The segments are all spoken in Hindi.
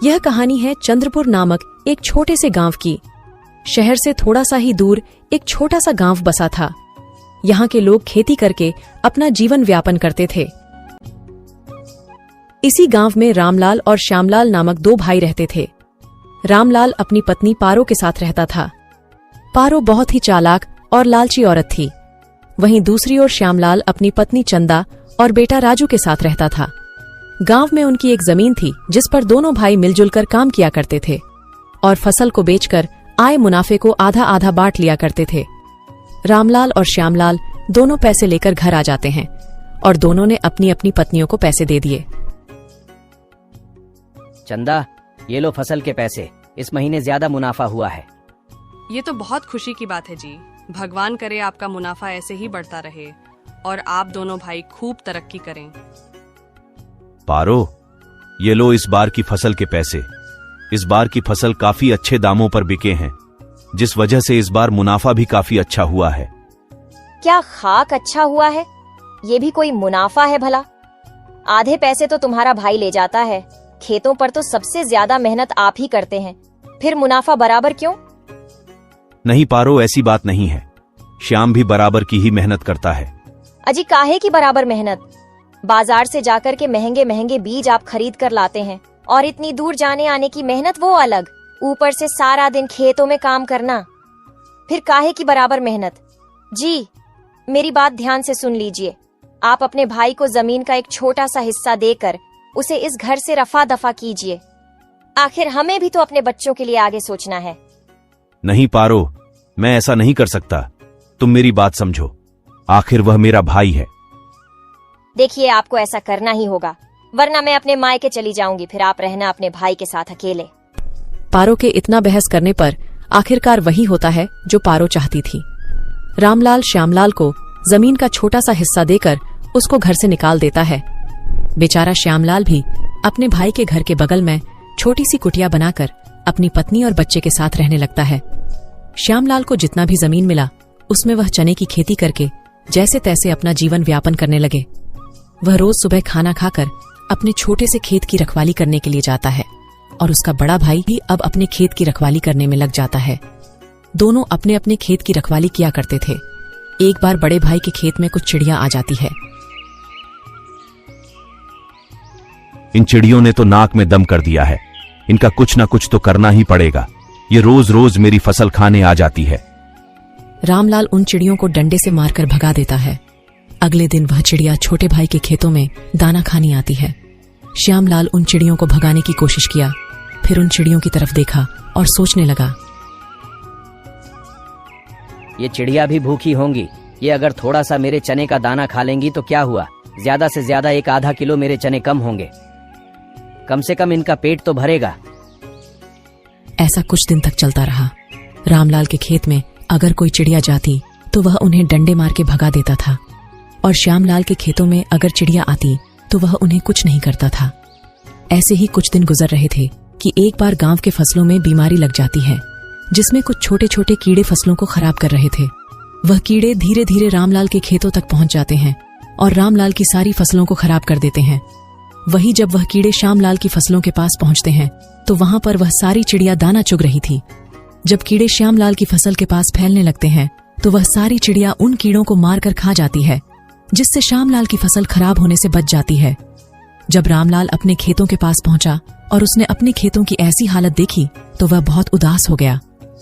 यह कहानी है चंद्रपुर नामक एक छोटे से गांव की। शहर से थोड़ा सा ही दूर एक छोटा सा गांव बसा था। यहाँ के लोग खेती करके अपना जीवन व्यापन करते थे। इसी गांव में रामलाल और श्यामलाल नामक दो भाई रहते थे। रामलाल अपनी पत्नी पारो के साथ रहता था। पारो बहुत ही चालाक और लालची औरत थी। वहीं दूसरी ओर श्यामलाल अपनी पत्नी चंदा और बेटा राजू के साथ रहता था। गांव में उनकी एक जमीन थी जिस पर दोनों भाई मिलजुल कर काम किया करते थे और फसल को बेचकर आए मुनाफे को आधा आधा बांट लिया करते थे। रामलाल और श्यामलाल दोनों पैसे लेकर घर आ जाते हैं और दोनों ने अपनी अपनी पत्नियों को पैसे दे दिए। चंदा, ये लो फसल के पैसे, इस महीने ज्यादा मुनाफा हुआ है। ये तो बहुत खुशी की बात है जी। भगवान करे आपका मुनाफा ऐसे ही बढ़ता रहे और आप दोनों भाई खूब तरक्की करें। पारो, ये लो इस बार की फसल के पैसे। इस बार की फसल काफी अच्छे दामों पर बिके हैं, जिस वजह से इस बार मुनाफा भी काफी अच्छा हुआ है। क्या खाक अच्छा हुआ है? ये भी कोई मुनाफा है भला? आधे पैसे तो तुम्हारा भाई ले जाता है। खेतों पर तो सबसे ज्यादा मेहनत आप ही करते हैं, फिर मुनाफा बराबर क्यों? नहीं पारो, ऐसी बात नहीं है। श्याम भी बराबर की ही मेहनत करता है। अजी काहे की बराबर मेहनत? बाजार से जाकर के महंगे महंगे बीज आप खरीद कर लाते हैं और इतनी दूर जाने आने की मेहनत वो अलग, ऊपर से सारा दिन खेतों में काम करना, फिर काहे की बराबर मेहनत? जी, मेरी बात ध्यान से सुन लीजिए। आप अपने भाई को जमीन का एक छोटा सा हिस्सा देकर उसे इस घर से रफा दफा कीजिए। आखिर हमें भी तो अपने बच्चों के लिए आगे सोचना है। नहीं पारो, मैं ऐसा नहीं कर सकता। तुम मेरी बात समझो, आखिर वह मेरा भाई है। देखिए, आपको ऐसा करना ही होगा, वरना मैं अपने मायके चली जाऊंगी, फिर आप रहना अपने भाई के साथ अकेले। पारो के इतना बहस करने पर आखिरकार वही होता है जो पारो चाहती थी। रामलाल श्यामलाल को जमीन का छोटा सा हिस्सा देकर उसको घर से निकाल देता है। बेचारा श्यामलाल भी अपने भाई के घर के बगल में छोटी सी कुटिया बनाकर अपनी पत्नी और बच्चे के साथ रहने लगता है। श्यामलाल को जितना भी जमीन मिला उसमें वह चने की खेती करके जैसे तैसे अपना जीवन व्यापन करने लगे। वह रोज सुबह खाना खाकर अपने छोटे से खेत की रखवाली करने के लिए जाता है और उसका बड़ा भाई भी अब अपने खेत की रखवाली करने में लग जाता है। दोनों अपने अपने खेत की रखवाली किया करते थे। एक बार बड़े भाई के खेत में कुछ चिड़िया आ जाती है। इन चिड़ियों ने तो नाक में दम कर दिया है। इनका कुछ ना कुछ तो करना ही पड़ेगा। ये रोज रोज मेरी फसल खाने आ जाती है। रामलाल उन चिड़ियों को डंडे से मारकर भगा देता है। अगले दिन वह चिड़िया छोटे भाई के खेतों में दाना खानी आती है। श्यामलाल उन चिड़ियों को भगाने की कोशिश किया, फिर उन चिड़ियों की तरफ देखा और सोचने लगा, ये चिड़िया भी भूखी होंगी। ये अगर थोड़ा सा मेरे चने का दाना खा लेंगी तो क्या हुआ, ज्यादा से ज्यादा एक आधा किलो मेरे चने कम होंगे। कम से कम इनका पेट तो भरेगा। ऐसा कुछ दिन तक चलता रहा। रामलाल के खेत में अगर कोई चिड़िया जाती तो वह उन्हें डंडे मार के भगा देता था और श्यामलाल के खेतों में अगर चिड़िया आती तो वह उन्हें कुछ नहीं करता था। ऐसे ही कुछ दिन गुजर रहे थे कि एक बार गांव के फसलों में बीमारी लग जाती है, जिसमें कुछ छोटे छोटे कीड़े फसलों को खराब कर रहे थे। वह कीड़े धीरे धीरे रामलाल के खेतों तक पहुंच जाते हैं और रामलाल की सारी फसलों को खराब कर देते हैं। वही जब वह कीड़े श्यामलाल की फसलों के पास पहुंचते हैं तो वहां पर वह सारी चिड़िया दाना चुग रही थी। जब कीड़े श्यामलाल की फसल के पास फैलने लगते हैं तो वह सारी चिड़िया उन कीड़ों को मारकर खा जाती है, जिससे श्यामलाल की फसल खराब होने से बच जाती है। जब रामलाल अपने खेतों के पास पहुंचा और उसने अपने खेतों की ऐसी हालत देखी तो वह बहुत उदास हो गया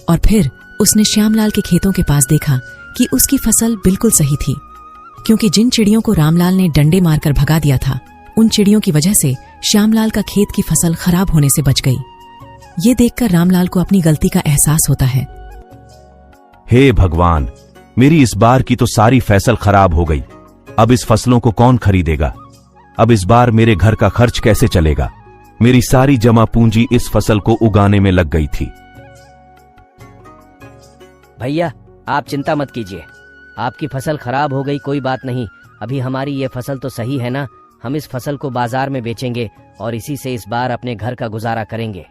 और फिर उसने श्यामलाल के खेतों के पास देखा कि उसकी फसल बिल्कुल सही थी, क्योंकि जिन चिड़ियों को रामलाल ने डंडे मारकर भगा दिया था उन चिड़ियों की वजह से श्यामलाल का खेत की फसल खराब होने से बच गई। ये देखकर रामलाल को अपनी गलती का एहसास होता है। हे भगवान, मेरी इस बार की तो सारी फसल खराब हो गई। अब इस फसलों को कौन खरीदेगा? अब इस बार मेरे घर का खर्च कैसे चलेगा? मेरी सारी जमा पूंजी इस फसल को उगाने में लग गई थी। भैया, आप चिंता मत कीजिए। आपकी फसल खराब हो गई, कोई बात नहीं। अभी हमारी ये फसल तो सही है ना। हम इस फसल को बाजार में बेचेंगे और इसी से इस बार अपने घर का गुजारा करेंगे।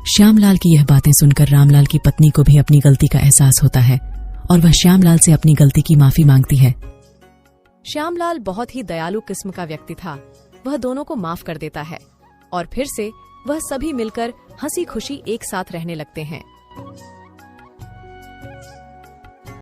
श्यामलाल की यह बातें सुनकर रामलाल की पत्नी को भी अपनी गलती का एहसास होता है और वह श्यामलाल से अपनी गलती की माफी मांगती है। श्यामलाल बहुत ही दयालु किस्म का व्यक्ति था। वह दोनों को माफ कर देता है और फिर से वह सभी मिलकर हंसी खुशी एक साथ रहने लगते हैं।